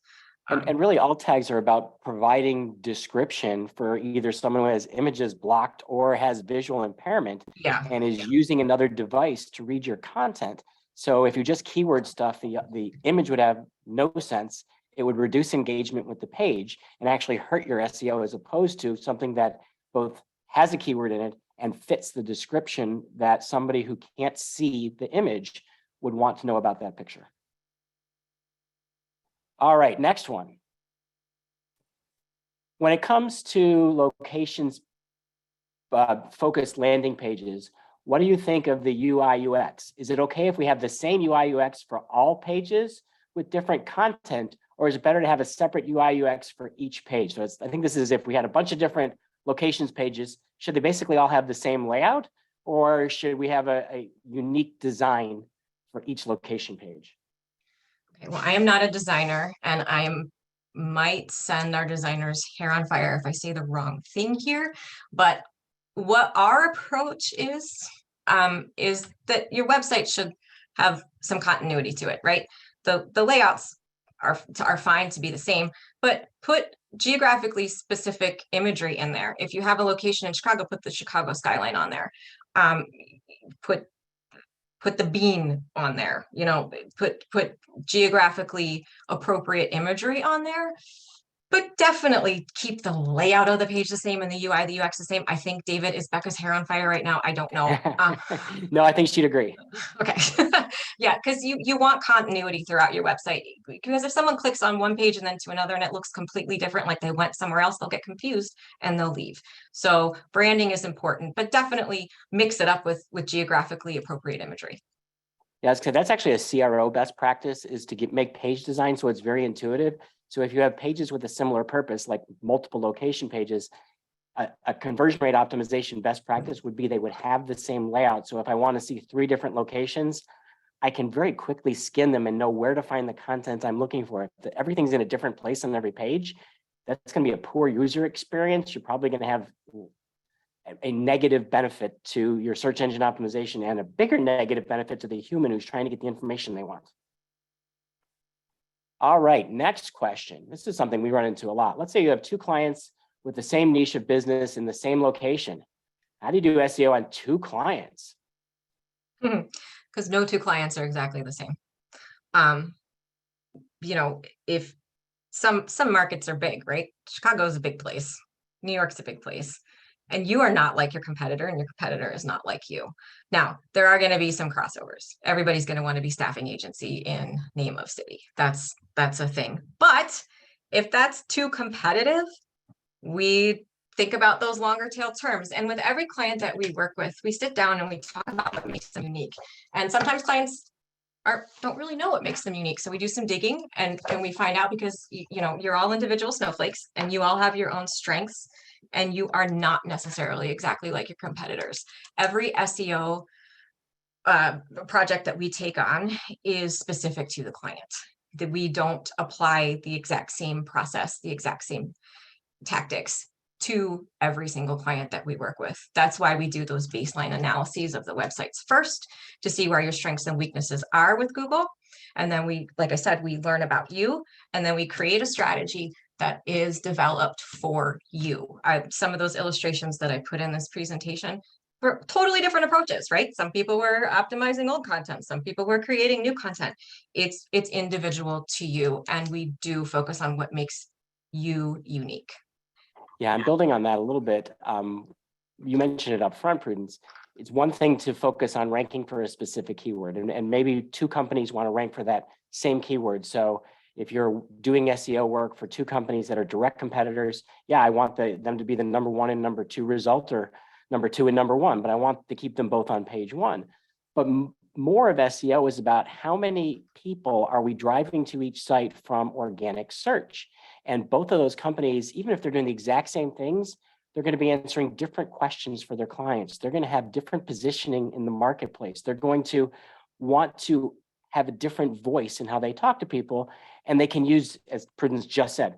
And really, alt tags are about providing description for either someone who has images blocked or has visual impairment and is using another device to read your content. So if you just keyword stuff, the image would have no sense. It would reduce engagement with the page and actually hurt your SEO, as opposed to something that both has a keyword in it and fits the description that somebody who can't see the image would want to know about that picture. All right, next one. When it comes to locations focused landing pages, what do you think of the UI UX? Is it okay if we have the same UI UX for all pages with different content, or is it better to have a separate UI UX for each page? So I think this is if we had a bunch of different locations pages, should they basically all have the same layout, or should we have a unique design for each location page? Okay, well, I am not a designer, and might send our designers hair on fire if I say the wrong thing here. But what our approach is that your website should have some continuity to it, right? The layouts are fine to be the same, but put geographically specific imagery in there. If you have a location in Chicago, put the Chicago skyline on there. Put the bean on there, put geographically appropriate imagery on there, but definitely keep the layout of the page the same and the UI, the UX the same. I think David, is Becca's hair on fire right now? I don't know. No, I think she'd agree. Okay. Yeah, because you want continuity throughout your website, because if someone clicks on one page and then to another and it looks completely different, like they went somewhere else, they'll get confused and they'll leave. So branding is important, but definitely mix it up with geographically appropriate imagery. Yeah, that's actually a CRO best practice, is to make page design so it's very intuitive. So if you have pages with a similar purpose, like multiple location pages, a conversion rate optimization best practice would be they would have the same layout. So if I want to see 3 different locations, I can very quickly skin them and know where to find the content I'm looking for. If everything's in a different place on every page, that's going to be a poor user experience. You're probably going to have a negative benefit to your search engine optimization and a bigger negative benefit to the human who's trying to get the information they want. All right, next question. This is something we run into a lot. Let's say you have 2 clients with the same niche of business in the same location. How do you do SEO on 2 clients? Because no 2 clients are exactly the same. If some markets are big, right? Chicago's a big place. New York's a big place. And you are not like your competitor, and your competitor is not like you. Now, there are going to be some crossovers. Everybody's going to want to be staffing agency in name of city. That's a thing. But if that's too competitive, we think about those longer tail terms. And with every client that we work with, we sit down and we talk about what makes them unique. And sometimes clients don't really know what makes them unique. So we do some digging and we find out, because you're all individual snowflakes and you all have your own strengths, and you are not necessarily exactly like your competitors. Every SEO project that we take on is specific to the client. That we don't apply the exact same process, the exact same tactics to every single client that we work with. That's why we do those baseline analyses of the websites first, to see where your strengths and weaknesses are with Google. And then we, like I said, we learn about you, and then we create a strategy that is developed for you. Some of those illustrations that I put in this presentation were totally different approaches, right? Some people were optimizing old content. Some people were creating new content. It's individual to you, and we do focus on what makes you unique. Yeah, I'm building on that a little bit. You mentioned it up front, Prudence. It's one thing to focus on ranking for a specific keyword, and maybe 2 companies want to rank for that same keyword. So If you're doing SEO work for two companies that are direct competitors, yeah, I want them to be the number one and number two result, or number two and number one, but I want to keep them both on page one. But more of SEO is about how many people are we driving to each site from organic search. And both of those companies, even if they're doing the exact same things, they're going to be answering different questions for their clients. They're going to have different positioning in the marketplace. They're going to want to have a different voice in how they talk to people. And they can use, as Prudence just said,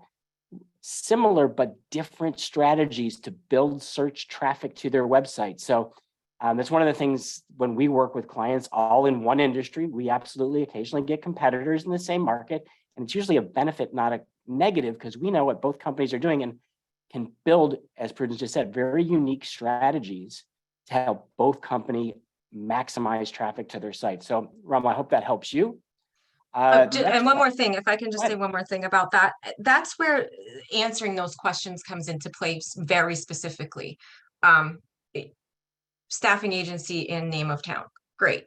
similar but different strategies to build search traffic to their website. So that's one of the things when we work with clients all in one industry, we absolutely occasionally get competitors in the same market. And it's usually a benefit, not a negative, because we know what both companies are doing and can build, as Prudence just said, very unique strategies to help both company maximize traffic to their site. So Ram, I hope that helps you. And one more thing, if I can just say one more thing about that, that's where answering those questions comes into place very specifically. Staffing agency in name of town, great.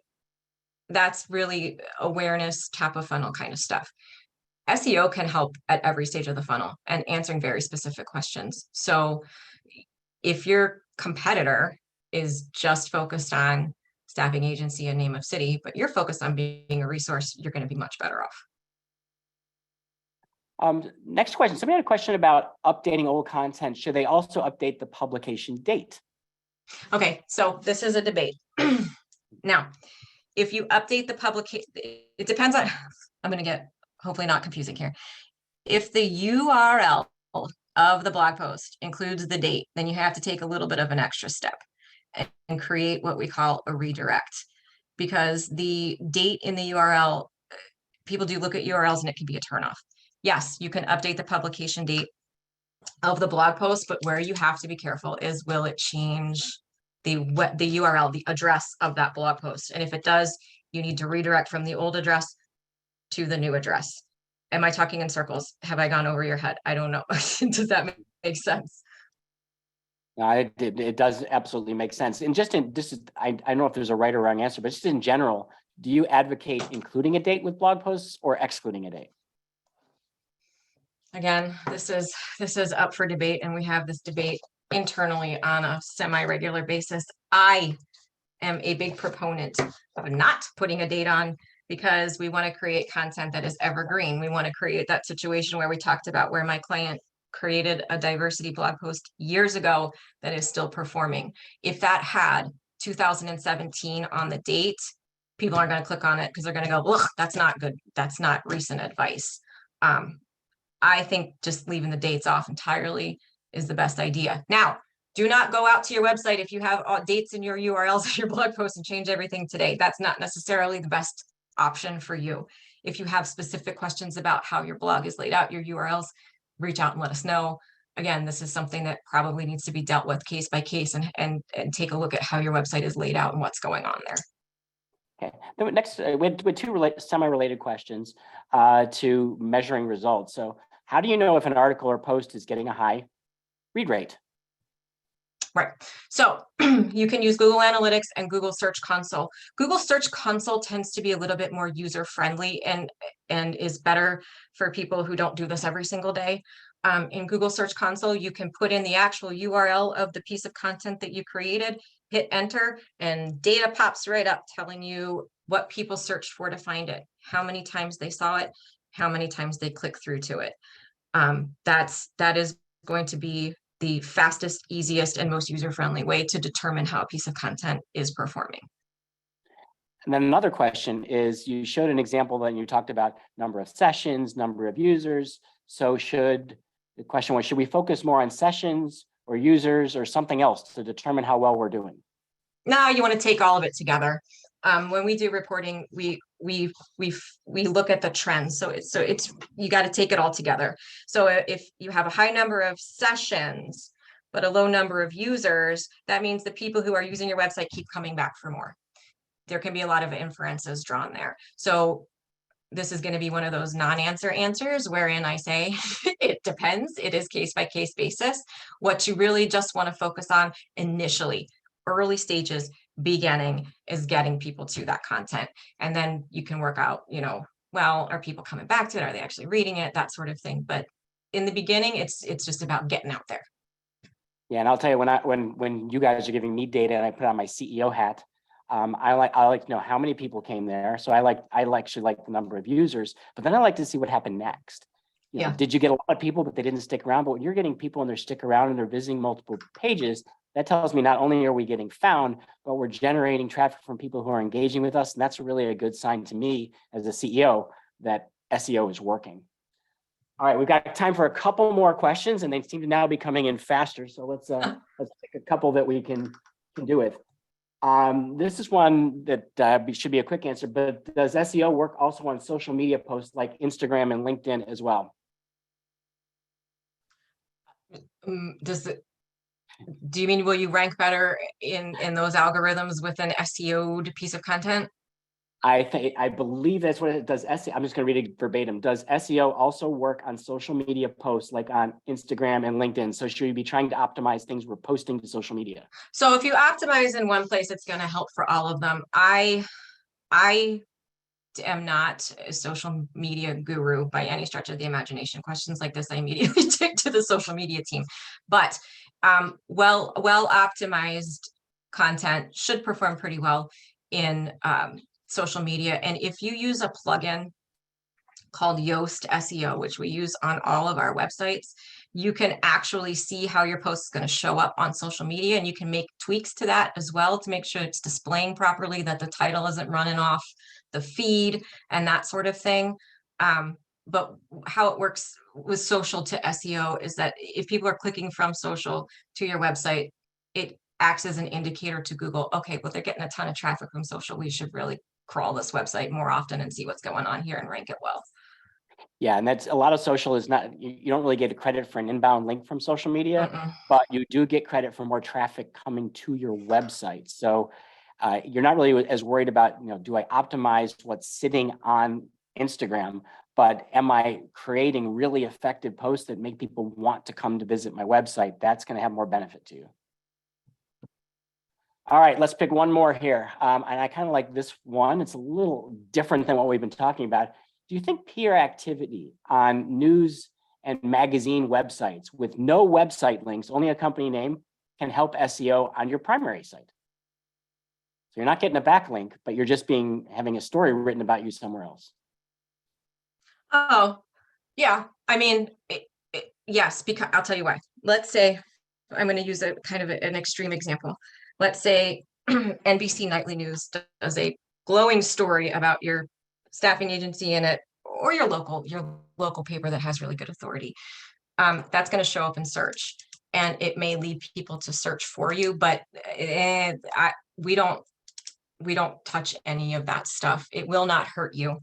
That's really awareness, top of funnel kind of stuff. SEO can help at every stage of the funnel and answering very specific questions. So if your competitor is just focused on staffing agency and name of city, but you're focused on being a resource, you're going to be much better off. Next question. Somebody had a question about updating old content. Should they also update the publication date? Okay, so this is a debate. Now, if you update the publication, it depends on, I'm going to get hopefully not confusing here. If the URL of the blog post includes the date, then you have to take a little bit of an extra step and create what we call a redirect, because the date in the URL, people do look at URLs and it can be a turnoff. Yes, you can update the publication date of the blog post, but where you have to be careful is, will it change the URL, the address of that blog post? And if it does, you need to redirect from the old address to the new address. Am I talking in circles? Have I gone over your head? I don't know. Does that make sense? It does absolutely make sense. And just in this is, I don't know if there's a right or wrong answer, but just in general, do you advocate including a date with blog posts or excluding a date? Again, this is up for debate, and we have this debate internally on a semi-regular basis. I am a big proponent of not putting a date on, because we want to create content that is evergreen. We want to create that situation where we talked about, where my client created a diversity blog post years ago that is still performing. If that had 2017 on the date, people aren't going to click on it because they're going to go, ugh, that's not good. That's not recent advice. I think just leaving the dates off entirely is the best idea. Now, do not go out to your website if you have dates in your URLs of your blog post and change everything today. That's not necessarily the best option for you. If you have specific questions about how your blog is laid out, your URLs, reach out and let us know. Again, this is something that probably needs to be dealt with case by case, and take a look at how your website is laid out and what's going on there. Okay. Then next, we had two semi-related questions to measuring results. So how do you know if an article or post is getting a high read rate? Right. So you can use Google Analytics and Google Search Console. Google Search Console tends to be a little bit more user-friendly and is better for people who don't do this every single day. In Google Search Console, you can put in the actual URL of the piece of content that you created, hit enter, and data pops right up telling you what people searched for to find it, how many times they saw it, how many times they clicked through to it. That is going to be the fastest, easiest, and most user-friendly way to determine how a piece of content is performing. And then another question is, you showed an example that you talked about number of sessions, number of users. So the question was, should we focus more on sessions or users or something else to determine how well we're doing? No, you want to take all of it together. When we do reporting, we look at the trends. So it's you got to take it all together. So if you have a high number of sessions, but a low number of users, that means the people who are using your website keep coming back for more. There can be a lot of inferences drawn there. So this is going to be one of those non-answer answers wherein I say it depends. It is case by case basis. What you really just want to focus on initially, early stages, beginning, is getting people to that content. And then you can work out, well, are people coming back to it? Are they actually reading it? That sort of thing. But in the beginning, it's just about getting out there. Yeah, and I'll tell you, when you guys are giving me data and I put on my CEO hat, I like to know how many people came there. So I actually like the number of users, but then I like to see what happened next. You know, Yeah. did you get a lot of people, but they didn't stick around? But when you're getting people and they're stick around and they're visiting multiple pages, that tells me not only are we getting found, but we're generating traffic from people who are engaging with us. And that's really a good sign to me as a CEO that SEO is working. All right, we've got time for a couple more questions, and they seem to now be coming in faster. So let's pick a couple that we can do with. This is one that should be a quick answer, but does SEO work also on social media posts like Instagram and LinkedIn as well? Do you mean, will you rank better in those algorithms with an SEO'd piece of content? I believe that's what it does. SEO, I'm just going to read it verbatim. Does SEO also work on social media posts like on Instagram and LinkedIn? So should we be trying to optimize things we're posting to social media? So if you optimize in one place, it's going to help for all of them. I am not a social media guru by any stretch of the imagination. Questions like this, I immediately take to the social media team. But well optimized content should perform pretty well in social media. And if you use a plugin called Yoast SEO, which we use on all of our websites, you can actually see how your post is going to show up on social media, and you can make tweaks to that as well to make sure it's displaying properly, that the title isn't running off the feed and that sort of thing. But how it works with social to SEO is that if people are clicking from social to your website, it acts as an indicator to Google. Okay, well, they're getting a ton of traffic from social. We should really crawl this website more often and see what's going on here and rank it well. Yeah, and that's a lot of social is not, you don't really get credit for an inbound link from social media, but you do get credit for more traffic coming to your website. So you're not really as worried about, do I optimize what's sitting on Instagram, but am I creating really effective posts that make people want to come to visit my website? That's going to have more benefit to you. All right, let's pick one more here. And I kind of like this one. It's a little different than what we've been talking about. Do you think PR activity on news and magazine websites with no website links, only a company name, can help SEO on your primary site? So you're not getting a backlink, but you're just having a story written about you somewhere else. Oh, yeah. I mean, yes, because I'll tell you why. Let's say, I'm going to use a kind of an extreme example. Let's say NBC Nightly News does a glowing story about your staffing agency in it, or your local paper that has really good authority. That's going to show up in search, and it may lead people to search for you, but we don't touch any of that stuff. It will not hurt you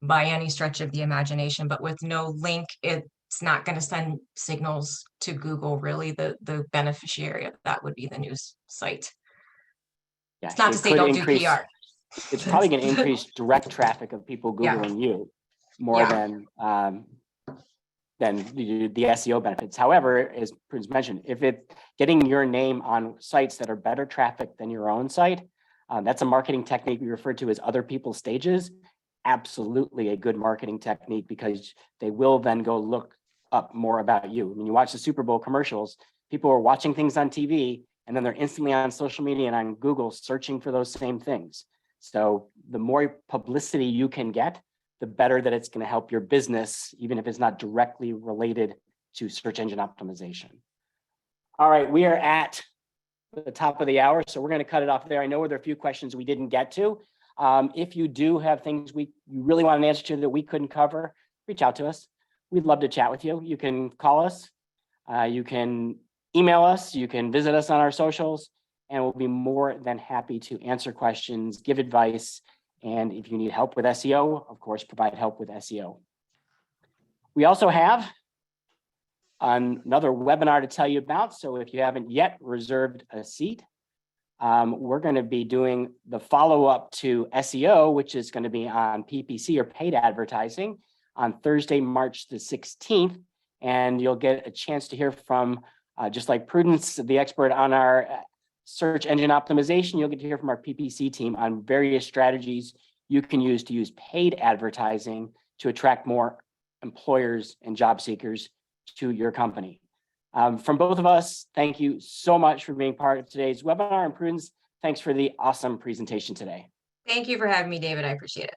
by any stretch of the imagination, but with no link, it's not going to send signals to Google. Really, the beneficiary of that would be the news site. Yeah, it's not to say don't do PR. It's probably going to increase direct traffic of people Googling you more than the SEO benefits. However, as Prudence mentioned, if it's getting your name on sites that are better traffic than your own site, that's a marketing technique we refer to as other people's stages. Absolutely a good marketing technique, because they will then go look up more about you. When you watch the Super Bowl commercials, people are watching things on TV, and then they're instantly on social media and on Google searching for those same things. So the more publicity you can get, the better that it's going to help your business, even if it's not directly related to search engine optimization. All right, we are at the top of the hour, so we're going to cut it off there. I know there are a few questions we didn't get to. If you do have things you really want an answer to that we couldn't cover, reach out to us. We'd love to chat with you. You can call us, you can email us, you can visit us on our socials, and we'll be more than happy to answer questions, give advice, and if you need help with SEO, of course, provide help with SEO. We also have another webinar to tell you about, so if you haven't yet reserved a seat, we're going to be doing the follow-up to SEO, which is going to be on PPC or paid advertising on Thursday, March the 16th. And you'll get a chance to hear from, just like Prudence, the expert on our search engine optimization, you'll get to hear from our PPC team on various strategies you can use to use paid advertising to attract more employers and job seekers to your company. From both of us, thank you so much for being part of today's webinar. And Prudence, thanks for the awesome presentation today. Thank you for having me, David. I appreciate it.